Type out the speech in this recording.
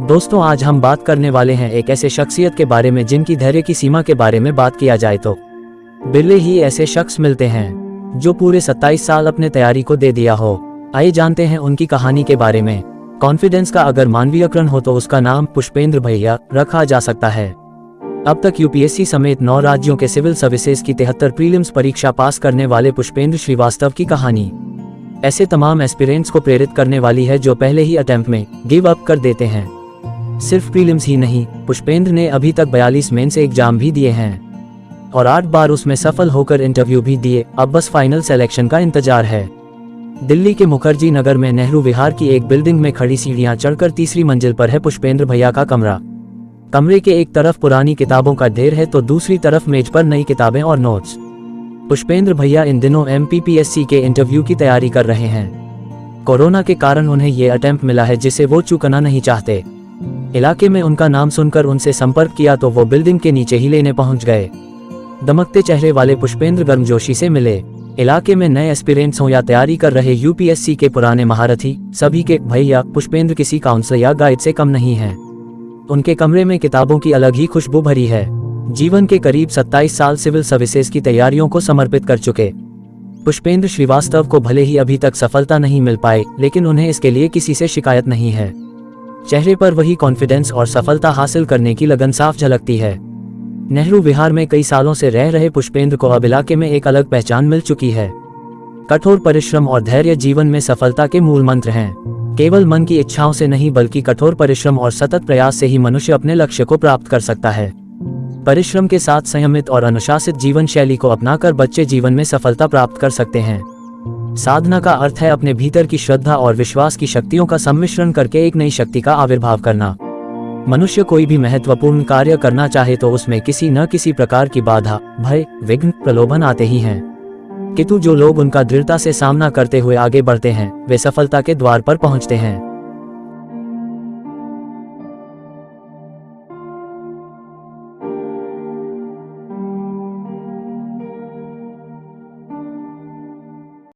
दोस्तों, आज हम बात करने वाले हैं एक ऐसे शख्सियत के बारे में जिनकी धैर्य की सीमा के बारे में बात किया जाए तो बिरले ही ऐसे शख्स मिलते हैं जो पूरे 27 साल अपने तैयारी को दे दिया हो। आइए जानते हैं उनकी कहानी के बारे में। कॉन्फिडेंस का अगर मानवीयकरण हो तो उसका नाम पुष्पेंद्र भैया रखा जा सकता है। अब तक यूपीएससी समेत 9 राज्यों के सिविल सर्विसेज की 73 प्रीलिम्स परीक्षा पास करने वाले पुष्पेंद्र श्रीवास्तव की कहानी ऐसे तमाम एस्पिरेंट्स को प्रेरित करने वाली है जो पहले ही अटेम्प्ट में गिव अप कर देते हैं। सिर्फ प्रीलिम्स ही नहीं, पुष्पेंद्र ने अभी तक 42 मेंस एग्जाम भी दिए हैं और 8 बार उसमें सफल होकर इंटरव्यू भी दिए। अब बस फाइनल सिलेक्शन का इंतजार है। दिल्ली के मुखर्जी नगर में नेहरू विहार की एक बिल्डिंग में खड़ी सीढ़ियां चढ़कर तीसरी मंजिल पर है पुष्पेंद्र भैया का कमरा। कमरे के एक तरफ पुरानी किताबों का ढेर है तो दूसरी तरफ मेज पर नई किताबें और नोट्स। पुष्पेंद्र भैया इन दिनों MPPSC के इंटरव्यू की तैयारी कर रहे हैं। कोरोना के कारण उन्हें ये अटेम्प्ट मिला है जिसे वो चूकना नहीं चाहते। इलाके में उनका नाम सुनकर उनसे संपर्क किया तो वो बिल्डिंग के नीचे ही लेने पहुंच गए। दमकते चेहरे वाले पुष्पेंद्र गर्मजोशी से मिले। इलाके में नए एस्पिरेंट्स हों या तैयारी कर रहे यूपीएससी के पुराने महारथी, सभी के भैया पुष्पेंद्र किसी काउंसलर या गाइड से कम नहीं है। उनके कमरे में किताबों की अलग ही खुशबू भरी है। जीवन के करीब 27 साल सिविल सर्विसेज की तैयारियों को समर्पित कर चुके पुष्पेंद्र श्रीवास्तव को भले ही अभी तक सफलता नहीं मिल पाई, लेकिन उन्हें इसके लिए किसी से शिकायत नहीं है। चेहरे पर वही कॉन्फिडेंस और सफलता हासिल करने की लगन साफ झलकती है। नेहरू विहार में कई सालों से रह रहे पुष्पेंद्र को अब इलाके में एक अलग पहचान मिल चुकी है। कठोर परिश्रम और धैर्य जीवन में सफलता के मूल मंत्र हैं। केवल मन की इच्छाओं से नहीं बल्कि कठोर परिश्रम और सतत प्रयास से ही मनुष्य अपने लक्ष्य को प्राप्त कर सकता है। परिश्रम के साथ संयमित और अनुशासित जीवन शैली को अपनाकर बच्चे जीवन में सफलता प्राप्त कर सकते हैं। साधना का अर्थ है अपने भीतर की श्रद्धा और विश्वास की शक्तियों का सम्मिश्रण करके एक नई शक्ति का आविर्भाव करना। मनुष्य कोई भी महत्वपूर्ण कार्य करना चाहे तो उसमें किसी न किसी प्रकार की बाधा, भय, विघ्न, प्रलोभन आते ही हैं, किंतु जो लोग उनका दृढ़ता से सामना करते हुए आगे बढ़ते हैं वे सफलता के द्वार पर पहुंचते हैं।